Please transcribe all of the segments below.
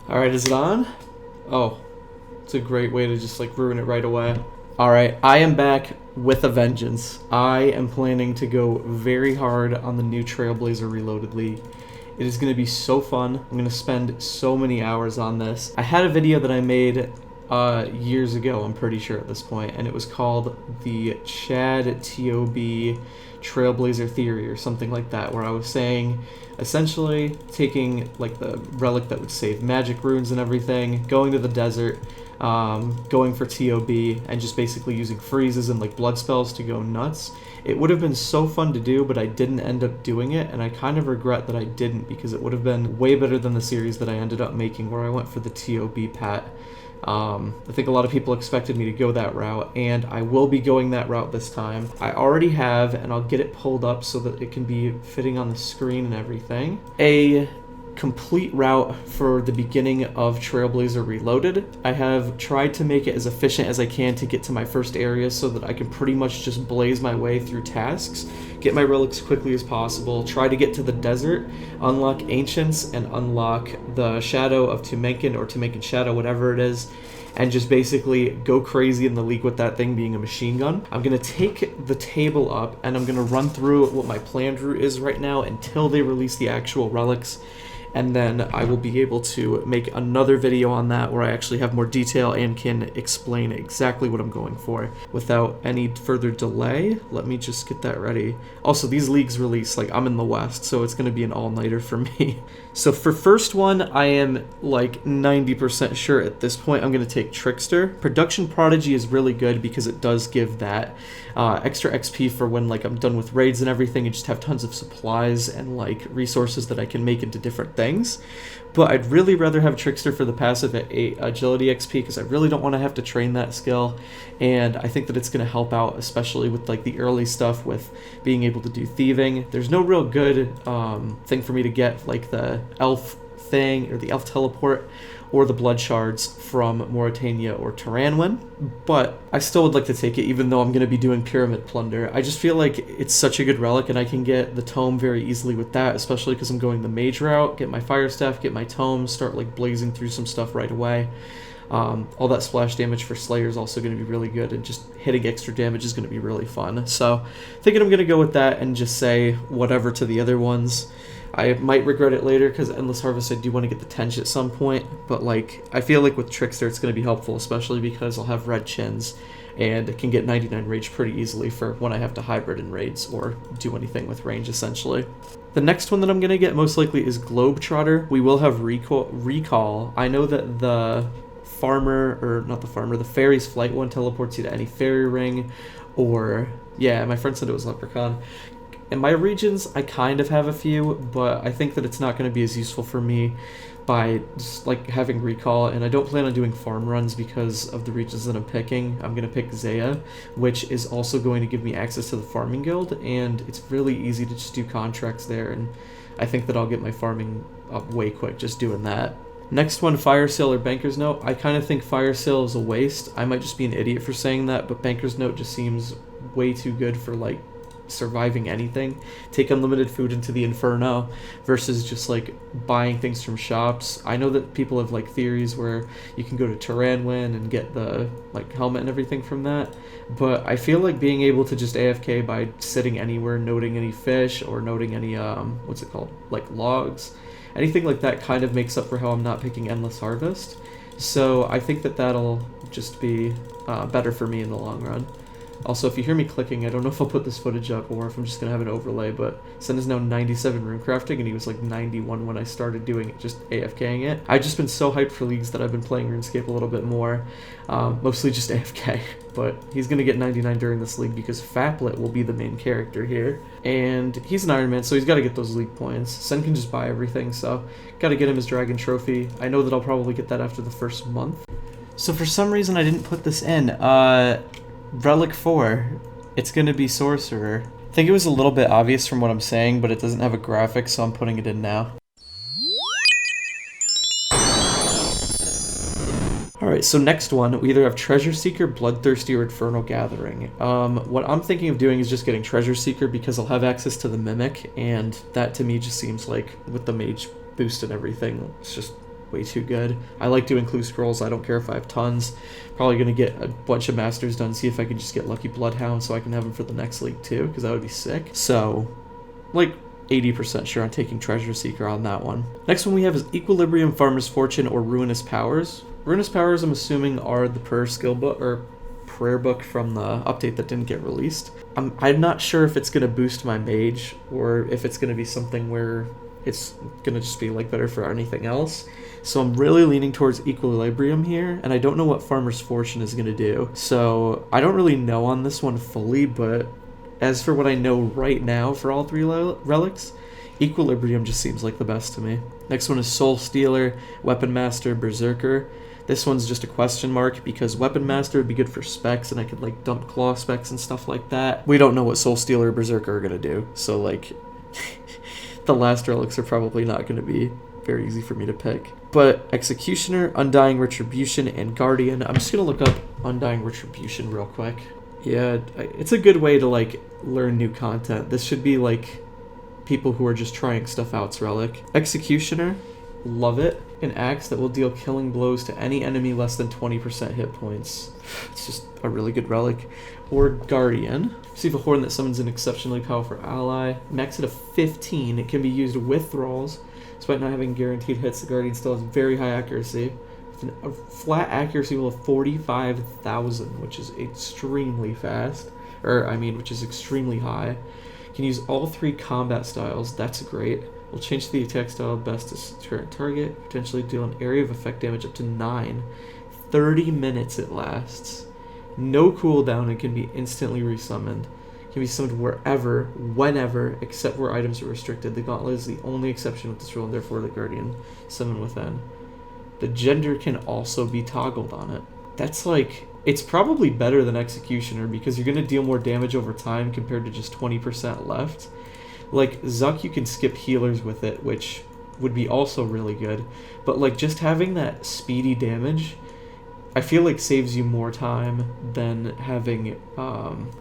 Alright, is it on? Oh, it's a great way to just like ruin it right away. Alright, I am back with a vengeance. I am planning to go very hard on the new Trailblazer Reloaded League. It is going to be so fun. I'm going to spend so many hours on this. I had a video that I made years ago, I'm pretty sure at this point, and it was called the Chad TOB Trailblazer Theory or something like that, where I was saying essentially taking like the relic that would save magic runes and everything, going to the desert, going for TOB, and just basically using freezes and like blood spells to go nuts. It would have been so fun to do, but I didn't end up doing it, and I kind of regret that I didn't, because it would have been way better than the series that I ended up making, where I went for the TOB pat. I think a lot of people expected me to go that route, and I will be going that route this time. I already have, and I'll get it pulled up so that it can be fitting on the screen and everything, a complete route for the beginning of Trailblazer Reloaded. I have tried to make it as efficient as I can to get to my first area so that I can pretty much just blaze my way through tasks, get my relics quickly as possible, try to get to the desert, unlock Ancients, and unlock the Shadow of Tumeken or Tumeken Shadow, whatever it is, and just basically go crazy in the league with that thing being a machine gun. I'm going to take the table up, and I'm going to run through what my planned route is right now until they release the actual relics. And then I will be able to make another video on that where I actually have more detail and can explain exactly what I'm going for. Without any further delay, let me just get that ready. Also, these leagues release, like, I'm in the West, so it's going to be an all-nighter for me. So for first one, I am like 90% sure at this point I'm going to take Trickster. Production Prodigy is really good because it does give that extra XP for when like I'm done with raids and everything and just have tons of supplies and like resources that I can make into different things. But I'd really rather have Trickster for the passive at 8 agility XP because I really don't want to have to train that skill, and I think that it's going to help out, especially with like the early stuff with being able to do thieving. There's no real good thing for me to get like the elf thing or the elf teleport or the blood shards from Mauritania or Taranwin, but I still would like to take it even though I'm going to be doing Pyramid Plunder. I just feel like it's such a good relic and I can get the tome very easily with that, especially because I'm going the mage route, get my fire staff, get my tome, start like blazing through some stuff right away. All that splash damage for Slayer is also going to be really good, and just hitting extra damage is going to be really fun. So thinking I'm going to go with that and just say whatever to the other ones. I might regret it later because Endless Harvest I do want to get the Tench at some point, but like I feel like with Trickster it's going to be helpful, especially because I'll have red chins and it can get 99 rage pretty easily for when I have to hybrid in raids or do anything with range essentially. The next one that I'm going to get most likely is Globetrotter. We will have recall. I know that the the Fairy's Flight one teleports you to any fairy ring, or yeah, my friend said it was Leprechaun. In my regions, I kind of have a few, but I think that it's not going to be as useful for me by just like having recall, and I don't plan on doing farm runs because of the regions that I'm picking. I'm going to pick Zaya, which is also going to give me access to the farming guild, and it's really easy to just do contracts there, and I think that I'll get my farming up way quick just doing that. Next one, Fire Sale or Banker's Note. I kind of think Fire Sale is a waste. I might just be an idiot for saying that, but Banker's Note just seems way too good for like surviving anything. Take unlimited food into the Inferno versus just like buying things from shops. I know that people have like theories where you can go to Taranwin and get the like helmet and everything from that, but I feel like being able to just AFK by sitting anywhere, noting any fish or noting any what's it called, like logs, anything like that kind of makes up for how I'm not picking Endless Harvest. So I think that that'll just be better for me in the long run. Also, if you hear me clicking, I don't know if I'll put this footage up or if I'm just going to have an overlay, but Sen is now 97 runecrafting, and he was like 91 when I started doing it, just AFKing it. I've just been so hyped for leagues that I've been playing RuneScape a little bit more, mostly just AFK, but he's going to get 99 during this league because Faplet will be the main character here, and he's an Iron Man, so he's got to get those league points. Sen can just buy everything, so got to get him his Dragon Trophy. I know that I'll probably get that after the first month. So for some reason I didn't put this in. Relic 4, it's going to be Sorcerer. I think it was a little bit obvious from what I'm saying, but it doesn't have a graphic, so I'm putting it in now. Alright, so next one, we either have Treasure Seeker, Bloodthirsty, or Infernal Gathering. What I'm thinking of doing is just getting Treasure Seeker because I'll have access to the Mimic, and that to me just seems like, with the Mage boost and everything, it's just way too good. I like doing clue scrolls. I don't care if I have tons. Probably going to get a bunch of masters done, see if I can just get lucky bloodhound so I can have them for the next league too, because that would be sick. So, like 80% sure on taking treasure seeker on that one. Next one we have is equilibrium, farmer's fortune, or ruinous powers. Ruinous powers, I'm assuming, are the prayer skill book or prayer book from the update that didn't get released. I'm not sure if it's going to boost my mage or if it's going to be something where it's going to just be like better for anything else. So I'm really leaning towards equilibrium here, and I don't know what farmer's fortune is going to do. So I don't really know on this one fully, but as for what I know right now for all three relics, equilibrium just seems like the best to me. Next one is soul stealer, weapon master, berserker. This one's just a question mark because Weapon Master would be good for specs and I could like dump claw specs and stuff like that. We don't know what Soul Stealer or Berserker are going to do, so like the last relics are probably not going to be very easy for me to pick. But Executioner, Undying Retribution, and Guardian. I'm just going to look up Undying Retribution real quick. Yeah, it's a good way to like learn new content. This should be like people who are just trying stuff out's relic. Executioner, love it. An axe that will deal killing blows to any enemy less than 20% hit points. It's just a really good relic. Or Guardian. Receive a horn that summons an exceptionally powerful ally. Max it of 15. It can be used with thralls. Despite not having guaranteed hits, the Guardian still has very high accuracy. With a flat accuracy of 45,000, which is extremely fast. Which is extremely high. Can use all three combat styles. That's great. Will change the attack style best to current target, potentially deal an area of effect damage up to 9. 30 minutes it lasts. No cooldown and can be instantly resummoned. Can be summoned wherever, whenever, except where items are restricted. The gauntlet is the only exception with this rule, and therefore the Guardian summon within. The gender can also be toggled on it. That's like, it's probably better than Executioner because you're going to deal more damage over time compared to just 20% left. Like, Zuck, you can skip healers with it, which would be also really good. But, like, just having that speedy damage, I feel like saves you more time than having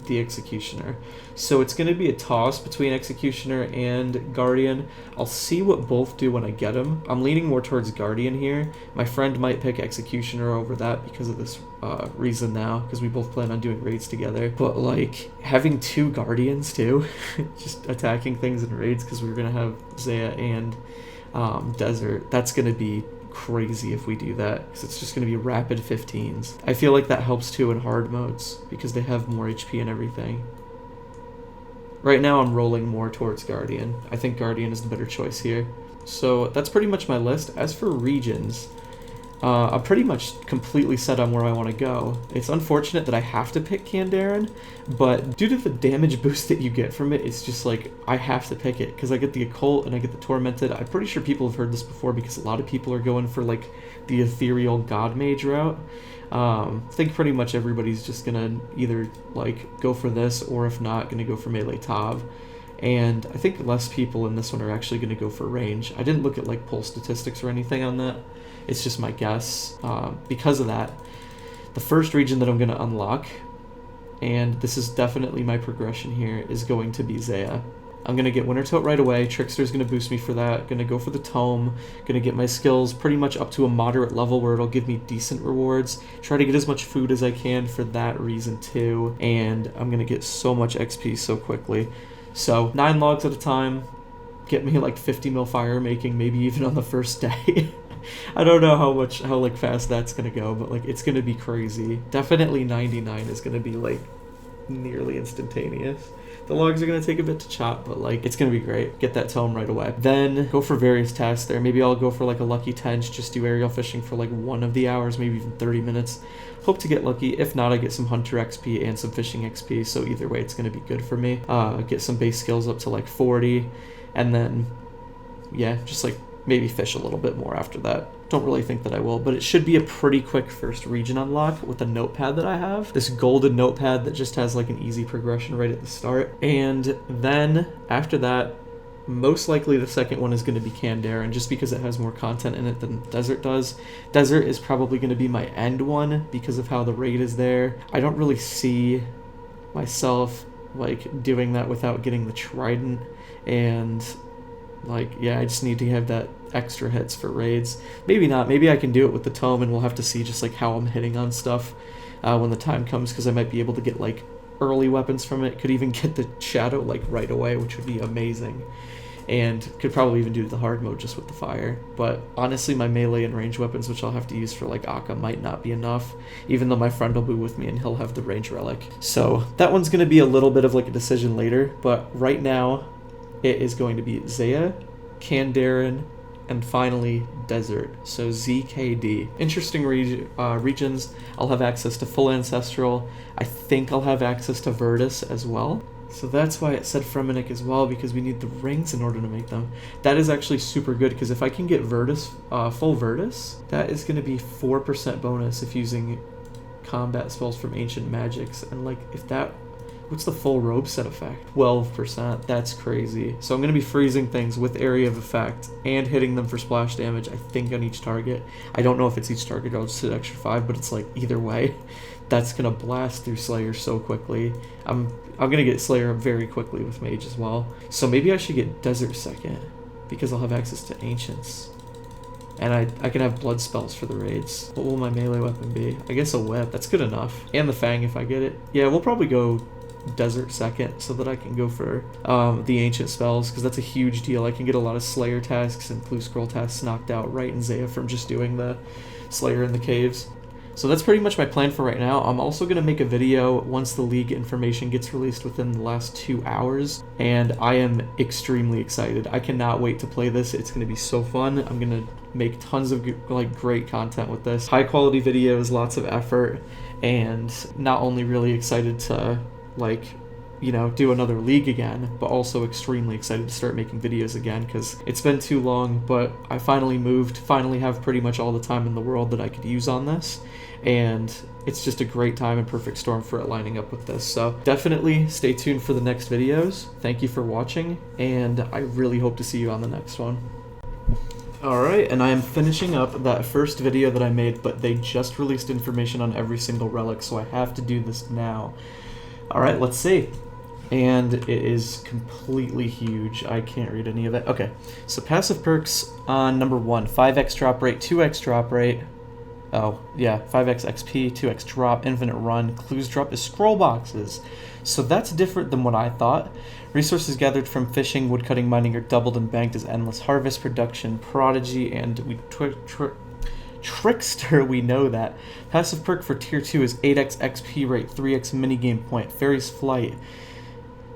the Executioner. So it's going to be a toss between Executioner and Guardian. I'll see what both do when I get them. I'm leaning more towards Guardian here. My friend might pick Executioner over that because of this reason now, because we both plan on doing raids together. But, like, having two Guardians, too, just attacking things in raids, because we're going to have Zaya and Desert, that's going to be crazy if we do that, because it's just going to be rapid 15s. I feel like that helps too in hard modes because they have more HP and everything. Right now I'm rolling more towards Guardian. I think Guardian is the better choice here. So that's pretty much my list. As for regions, I'm pretty much completely set on where I want to go. It's unfortunate that I have to pick Kandaren, but due to the damage boost that you get from it, it's just like, I have to pick it, because I get the Occult and I get the Tormented. I'm pretty sure people have heard this before, because a lot of people are going for, like, the Ethereal God Mage route. I think pretty much everybody's just gonna either, like, go for this, or if not, gonna go for Melee Tav. And I think less people in this one are actually going to go for range. I didn't look at like poll statistics or anything on that. It's just my guess. Because of that, the first region that I'm going to unlock, and this is definitely my progression here, is going to be Zaya. I'm going to get Wintertote right away. Trickster's going to boost me for that. Going to go for the Tome. Going to get my skills pretty much up to a moderate level where it'll give me decent rewards. Try to get as much food as I can for that reason too. And I'm going to get so much XP so quickly. So 9 logs at a time, get me like 50 mil fire making, maybe even on the first day. I don't know how like fast that's gonna go, but like it's gonna be crazy. Definitely 99 is gonna be like nearly instantaneous. The logs are gonna take a bit to chop, but like it's gonna be great. Get that tome right away. Then go for various tasks there. Maybe I'll go for like a lucky tench, just do aerial fishing for like 1 of the hours, maybe even 30 minutes. Hope to get lucky. If not, I get some hunter XP and some fishing XP, so either way it's going to be good for me. Get some base skills up to like 40, and then, yeah, just like maybe fish a little bit more after that. Don't really think that I will, but it should be a pretty quick first region unlock with the notepad that I have. This golden notepad that just has like an easy progression right at the start. And then after that, most likely the second one is going to be Kandaren, just because it has more content in it than Desert does. Desert is probably going to be my end one because of how the raid is there. I don't really see myself like doing that without getting the Trident, and like, yeah, I just need to have that extra hits for raids. Maybe not. Maybe I can do it with the tome, and we'll have to see just like how I'm hitting on stuff when the time comes, because I might be able to get like early weapons from it. Could even get the shadow like right away, which would be amazing. And could probably even do the hard mode just with the fire. But honestly, my melee and range weapons, which I'll have to use for like Akka, might not be enough, even though my friend will be with me and he'll have the range relic. So that one's going to be a little bit of like a decision later, but right now it is going to be Zaya, Kandaren, and finally Desert. So ZKD. Interesting regions. I'll have access to full Ancestral. I think I'll have access to Virtus as well. So that's why it said Fremenic as well, because we need the rings in order to make them. That is actually super good, because if I can get Virtus, full Virtus, that is going to be 4% bonus if using combat spells from Ancient Magics. And like, if that... What's the full robe set effect? 12%. That's crazy. So I'm going to be freezing things with area of effect and hitting them for splash damage, I think, on each target. I don't know if it's each target, I'll just hit extra 5, but it's like, either way, that's going to blast through Slayer so quickly. I'm going to get Slayer very quickly with Mage as well. So maybe I should get Desert second, because I'll have access to Ancients. And I can have blood spells for the raids. What will my melee weapon be? I guess a whip. That's good enough. And the Fang if I get it. Yeah, we'll probably go Desert second so that I can go for the ancient spells, because that's a huge deal. I can get a lot of Slayer tasks and Clue Scroll tasks knocked out right in Zaya from just doing the Slayer in the caves. So that's pretty much my plan for right now. I'm also going to make a video once the league information gets released within the last 2 hours, and I am extremely excited. I cannot wait to play this. It's going to be so fun. I'm going to make tons of like great content with this. High quality videos, lots of effort, and not only really excited to like, you know, do another league again, but also extremely excited to start making videos again, because it's been too long, but I finally moved, finally have pretty much all the time in the world that I could use on this, and it's just a great time and perfect storm for it lining up with this. So definitely stay tuned for the next videos. Thank you for watching, and I really hope to see you on the next one. Alright, and I am finishing up that first video that I made, but they just released information on every single relic, so I have to do this now. Alright, let's see. And it is completely huge. I can't read any of it. Okay, so passive perks on number 1. 5x drop rate, 2x drop rate. Oh, yeah, 5x XP, 2x drop, infinite run. Clues drop is scroll boxes. So that's different than what I thought. Resources gathered from fishing, woodcutting, mining are doubled and banked as endless harvest, production, prodigy, and Trickster, we know that. Passive perk for tier 2 is 8x XP rate, 3x minigame point, Fairy's Flight.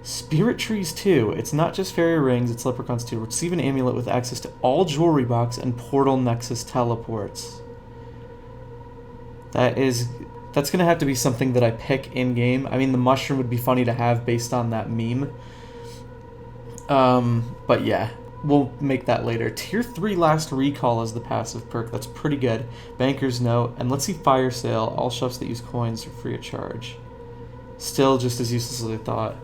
Spirit Trees 2. It's not just fairy rings, it's leprechauns too. Receive an amulet with access to all jewelry box and portal nexus teleports. That's gonna have to be something that I pick in game. I mean, the mushroom would be funny to have based on that meme. But yeah. We'll make that later. Tier 3 Last Recall is the passive perk. That's pretty good. Banker's Note. And let's see Fire Sale. All shops that use coins are free of charge. Still just as useless as I thought.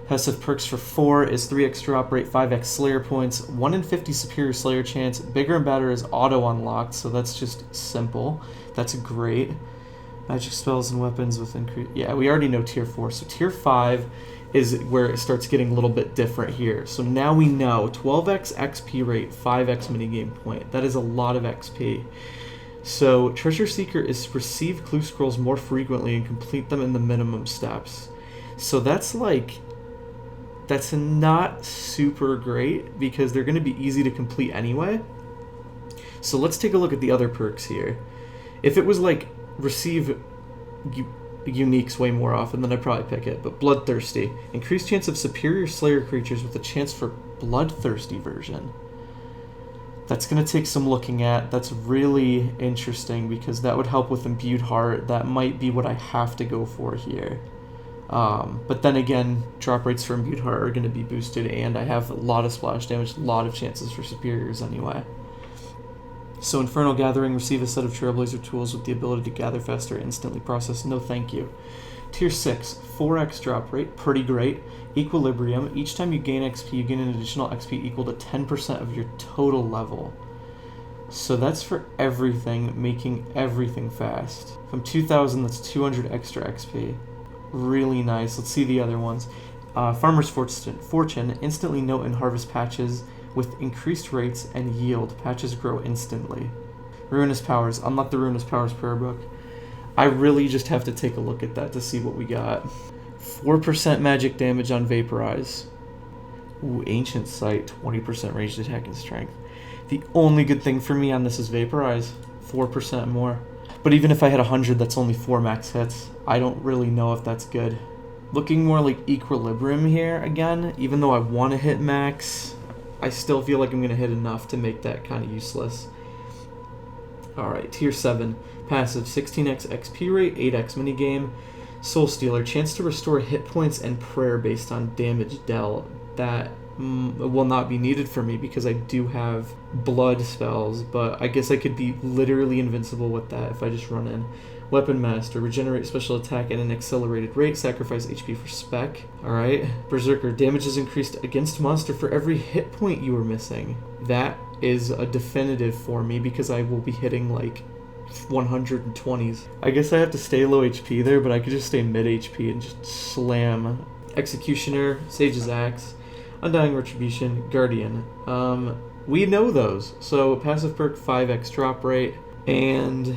Passive perks for 4 is 3x drop rate, 5x Slayer points, 1 in 50 superior Slayer chance. Bigger and Badder is auto unlocked, so that's just simple. That's great. Magic spells and weapons with increase. Yeah, we already know tier 4. So tier 5 is where it starts getting a little bit different here. So now we know 12x XP rate, 5x minigame point. That is a lot of XP. So Treasure Seeker is receive clue scrolls more frequently and complete them in the minimum steps. So that's like, that's not super great because they're going to be easy to complete anyway. So let's take a look at the other perks here. If it was like receive uniques way more often, then I'd probably pick it. But Bloodthirsty. Increased chance of superior Slayer creatures with a chance for Bloodthirsty version. That's going to take some looking at. That's really interesting because that would help with Imbued Heart. That might be what I have to go for here. But then again, drop rates for Imbued Heart are going to be boosted, and I have a lot of splash damage, a lot of chances for superiors anyway. So Infernal Gathering, receive a set of Trailblazer tools with the ability to gather faster, instantly process. No thank you. Tier 6, 4x drop rate, pretty great. Equilibrium, each time you gain XP, you gain an additional XP equal to 10% of your total level. So that's for everything, making everything fast. From 2000, that's 200 extra XP. Really nice. Let's see the other ones. Farmer's Fortune, instantly note in harvest patches with increased rates and yield. Patches grow instantly. Ruinous Powers. Unlock the Ruinous Powers prayer book. I really just have to take a look at that to see what we got. 4% magic damage on Vaporize. Ooh, Ancient Sight. 20% ranged attack and strength. The only good thing for me on this is Vaporize. 4% more. But even if I had 100, that's only 4 max hits. I don't really know if that's good. Looking more like Equilibrium here again. Even though I want to hit max, I still feel like I'm going to hit enough to make that kind of useless. Alright, Tier 7. Passive, 16x XP rate, 8x minigame. Soul Stealer, chance to restore hit points and prayer based on damage dealt. That will not be needed for me because I do have blood spells, but I guess I could be literally invincible with that if I just run in. Weapon Master, regenerate special attack at an accelerated rate, sacrifice HP for spec. Alright. Berserker, damage is increased against monster for every hit point you are missing. That is a definitive for me because I will be hitting like 120s. I guess I have to stay low HP there, but I could just stay mid HP and just slam. Executioner, Sage's Axe, Undying Retribution, Guardian. We know those. So passive perk 5x drop rate, and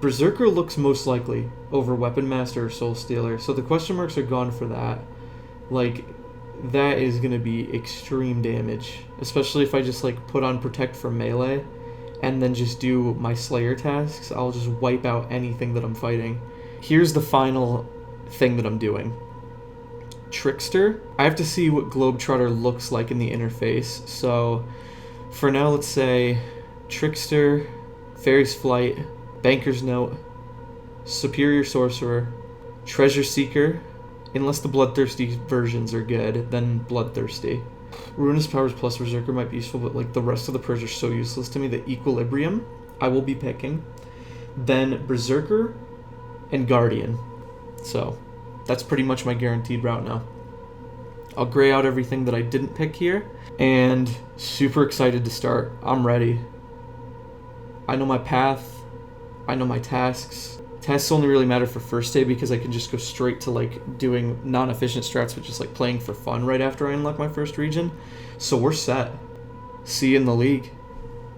Berserker looks most likely over Weapon Master or Soul Stealer. So the question marks are gone for that. Like, that is going to be extreme damage, especially if I just like put on Protect for melee and then just do my Slayer tasks. I'll just wipe out anything that I'm fighting. Here's the final thing that I'm doing. Trickster. I have to see what Globetrotter looks like in the interface. So for now, let's say Trickster, Fairy's Flight, Banker's Note, Superior Sorcerer, Treasure Seeker. Unless the Bloodthirsty versions are good, then Bloodthirsty. Ruinous Powers plus Berserker might be useful, but like the rest of the prayers are so useless to me. The Equilibrium I will be picking. Then Berserker and Guardian. So that's pretty much my guaranteed route now. I'll gray out everything that I didn't pick here, and super excited to start. I'm ready. I know my path. I know my tasks. Tasks only really matter for first day because I can just go straight to like doing non-efficient strats, but just like playing for fun right after I unlock my first region. So we're set. See you in the league.